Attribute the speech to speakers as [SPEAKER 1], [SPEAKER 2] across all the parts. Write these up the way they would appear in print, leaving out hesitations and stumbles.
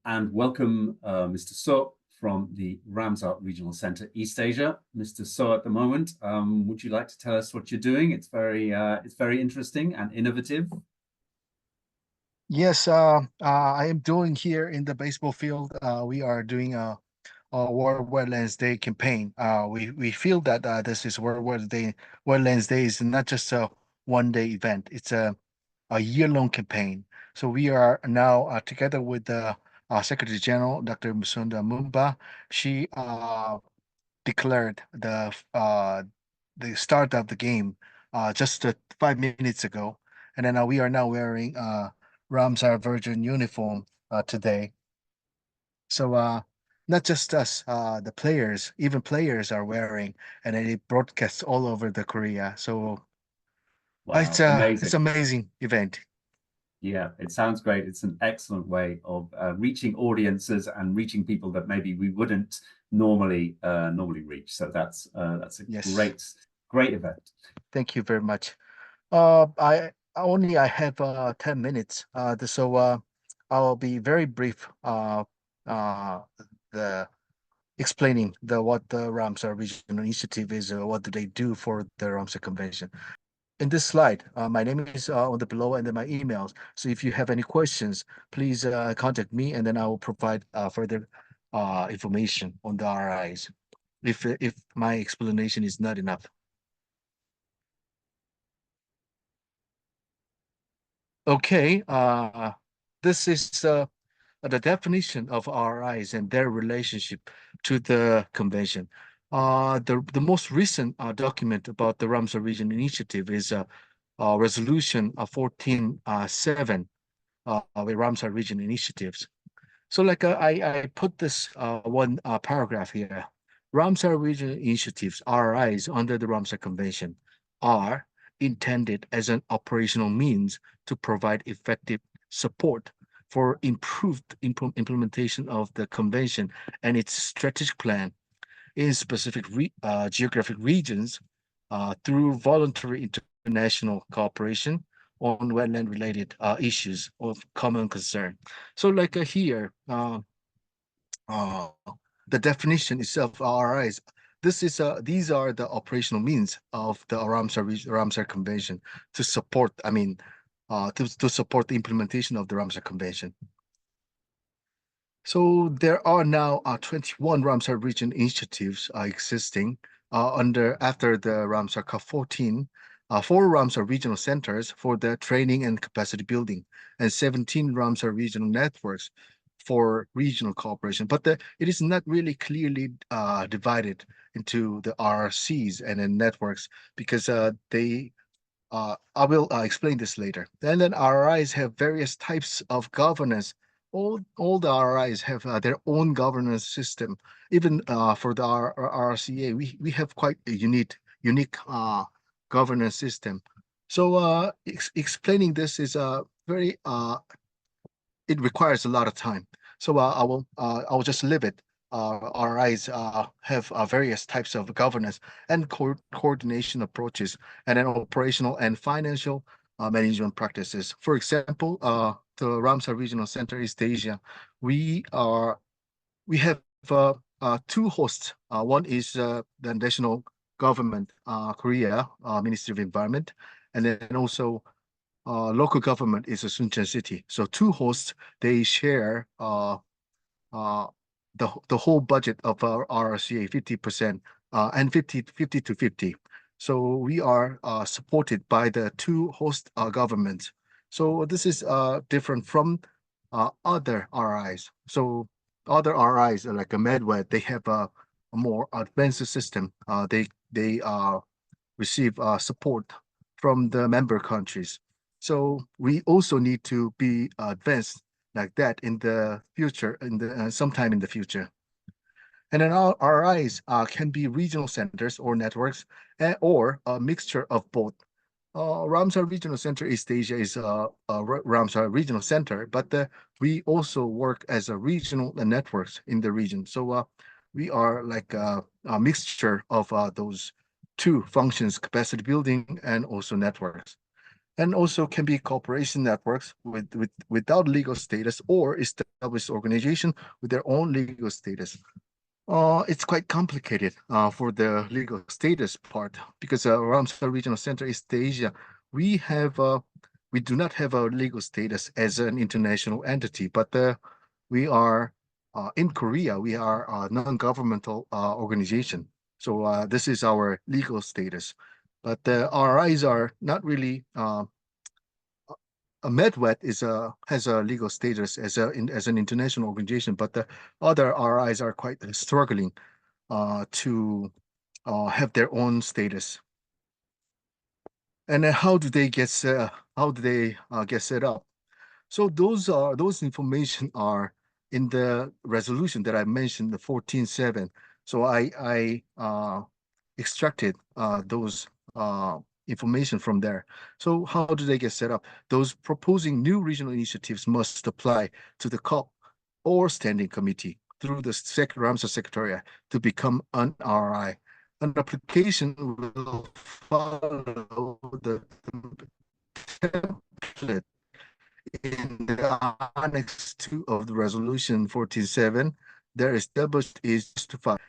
[SPEAKER 1] and welcome Mr. So from the Ramsar Regional Center, East Asia. Mr. So, at the moment, would you like to tell us what you're doing? It's very interesting and innovative.
[SPEAKER 2] Yes, I am doing here in the baseball field. We are doing a World Wetlands Day campaign. We feel that this is Wetlands Day is not just a one-day event. It's a year-long campaign. So we are now together with the Secretary General, Dr. Musunda Mumba. She declared the start of the game just 5 minutes ago, and then we are now wearing Ramsar Virgin uniform today. So not just us, the players, even players are wearing, and it broadcasts all over the Korea. So
[SPEAKER 1] Wow,
[SPEAKER 2] it's
[SPEAKER 1] amazing.
[SPEAKER 2] amazing event.
[SPEAKER 1] Yeah, it sounds great. It's an excellent way of reaching audiences and reaching people that maybe we wouldn't normally reach. So that's a
[SPEAKER 2] Yes,
[SPEAKER 1] great event.
[SPEAKER 2] thank you very much. I have 10 minutes. I'll be very brief. Uh, the explaining the what the Ramsar Regional Initiative is. What do they do for the Ramsar Convention? In this slide, my name is on the below, and then my emails. So if you have any questions, please contact me, and then I will provide further information on the RIs if my explanation is not enough. Okay, this is the definition of RIs and their relationship to the convention. The most recent document about the Ramsar Region Initiative is Resolution 14-7 with Ramsar Region Initiatives. So like I put this one paragraph here. Ramsar Regional Initiatives, RIs, under the Ramsar Convention are intended as an operational means to provide effective support for improved implementation of the convention and its strategic plan in specific geographic regions through voluntary international cooperation on wetland related issues of common concern. So like here, uh, the definition itself, RIs, these are the operational means of the Ramsar Convention to support, to support the implementation of the Ramsar Convention. So there are now 21 Ramsar region initiatives existing after the Ramsar COP 14, four Ramsar regional centers for the training and capacity building, and 17 Ramsar regional networks for regional cooperation. But it is not really clearly divided into the RRCs and then networks because I will explain this later. And then RIs have various types of governance. All the RIs have their own governance system. Even for the RCA, we have quite a unique governance system. So explaining this is very it requires a lot of time. So I will just leave it. RIs have various types of governance and coordination approaches, and then operational and financial management practices. For example, the Ramsar Regional Center East Asia, we are we have two hosts. One is the national government, Korea Ministry of Environment, and then also local government is a Suncheon City. So two hosts, they share uh, the whole budget of our RCA 50% and 50 to 50. So we are supported by the two host governments. So this is different from other RIs. So other RIs like a MedWed, they have a more advanced system. They receive support from the member countries. So we also need to be advanced like that in the future, in the sometime in the future. And then our RIs can be regional centers or networks, or a mixture of both. Ramsar Regional Center East Asia is a Ramsar Regional Center, but we also work as a regional networks in the region. So we are like a mixture of those two functions, capacity building and also networks. and also can be cooperation networks without legal status or established organization with their own legal status. It's quite complicated for the legal status part because Ramsar Regional Center East Asia, we have we do not have a legal status as an international entity, but we are in Korea, we are a non-governmental organization. So this is our legal status. But the RIs are not really Medwet has a legal status as an international organization, but the other RIs are quite struggling to have their own status. And how do they get get set up? So those information are in the resolution that I mentioned, the 14.7. So I extracted those information from there. So how do they get set up? Those proposing new regional initiatives must apply to the COP or standing committee through the Ramsar Secretariat to become an RI. An application will follow the template in the Annex 2 of the Resolution 14.7. Their established is justified.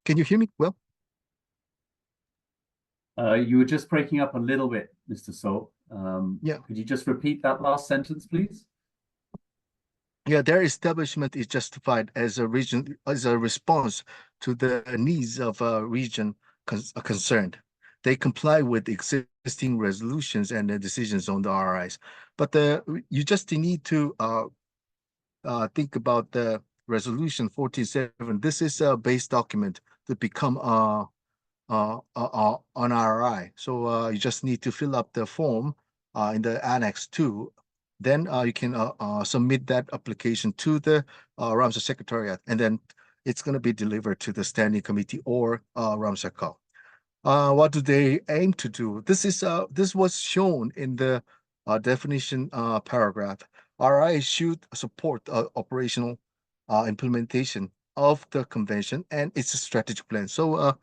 [SPEAKER 2] Can you hear me well?
[SPEAKER 1] You were just breaking up a little bit, Mr. So.
[SPEAKER 2] Yeah.
[SPEAKER 1] Could you just repeat that last sentence, please?
[SPEAKER 2] Yeah, their establishment is justified as a region, as a response to the needs of a region concerned. They comply with existing resolutions and the decisions on the RIs. But you just need to think about the resolution 14.7. This is a base document to become an RI. So you just need to fill up the form in the Annex 2. Then you can submit that application to the Ramsar Secretariat, and then it's going to be delivered to the Standing Committee or Ramsar Co. What do they aim to do? This was shown in the definition paragraph. RI should support operational implementation of the convention and its strategic plan. So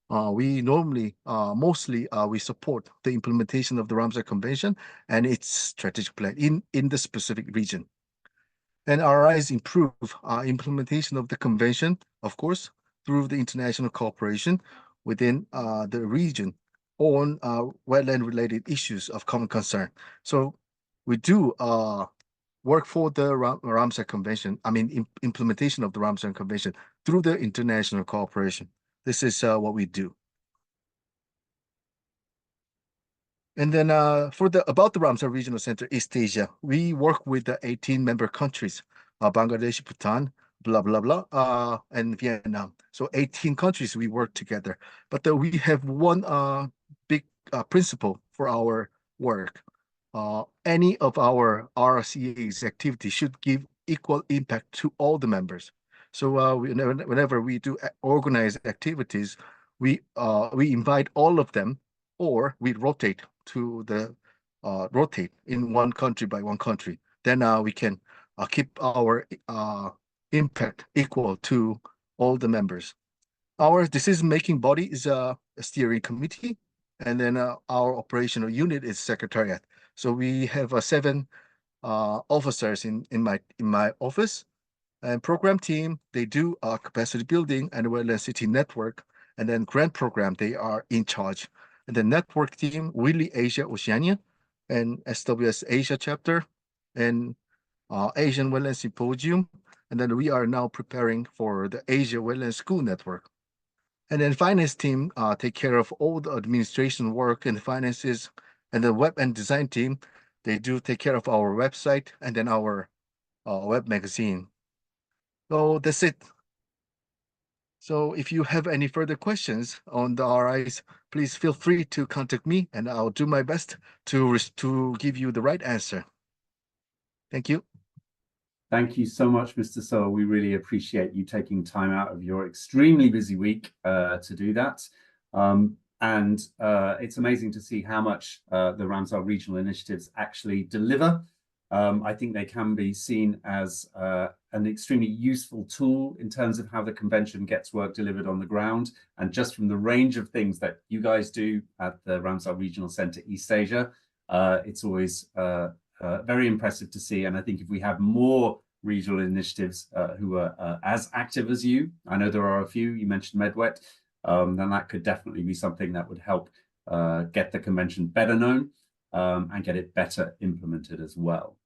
[SPEAKER 2] we normally, mostly, we support the implementation of the Ramsar Convention and its strategic plan in the specific region. And RIs improve implementation of the convention, of course, through the international cooperation within the region on wetland-related issues of common concern. So we do work for the Ramsar Convention, implementation of the Ramsar Convention through the international cooperation. This is what we do. And then about the Ramsar Regional Center East Asia, we work with the 18 member countries, Bangladesh, Bhutan, blah, blah, blah, and Vietnam. So 18 countries we work together. But we have one big principle for our work. Any of our RCA's activity should give equal impact to all the members. So whenever we do organize activities, we invite all of them, or we rotate in one country by one country. Then we can keep our impact equal to all the members. Our decision-making body is a steering committee, and then our operational unit is secretariat. So we have 7 officers in my office. And program team, they do capacity building and wetland city network, and then grant program, they are in charge. And the network team, WILI Asia Oceania, and SWS Asia chapter, and Asian Wetland Symposium. And then we are now preparing for the Asia Wetland School Network. And then finance team take care of all the administration work and finances. And the web and design team, they do take care of our website and then our web magazine. So that's it. So if you have any further questions on the RIs, please feel free to contact me, and I'll do my best to give you the right answer. Thank you.
[SPEAKER 1] Thank you so much, Mr. So. We really appreciate you taking time out of your extremely busy week to do that. It's amazing to see how much the Ramsar regional initiatives actually deliver. I think they can be seen as an extremely useful tool in terms of how the convention gets work delivered on the ground. And just from the range of things that you guys do at the Ramsar Regional Center East Asia, it's always very impressive to see. And I think if we have more regional initiatives who are as active as you, I know there are a few, you mentioned MedWet, then that could definitely be something that would help get the convention better known and get it better implemented as well.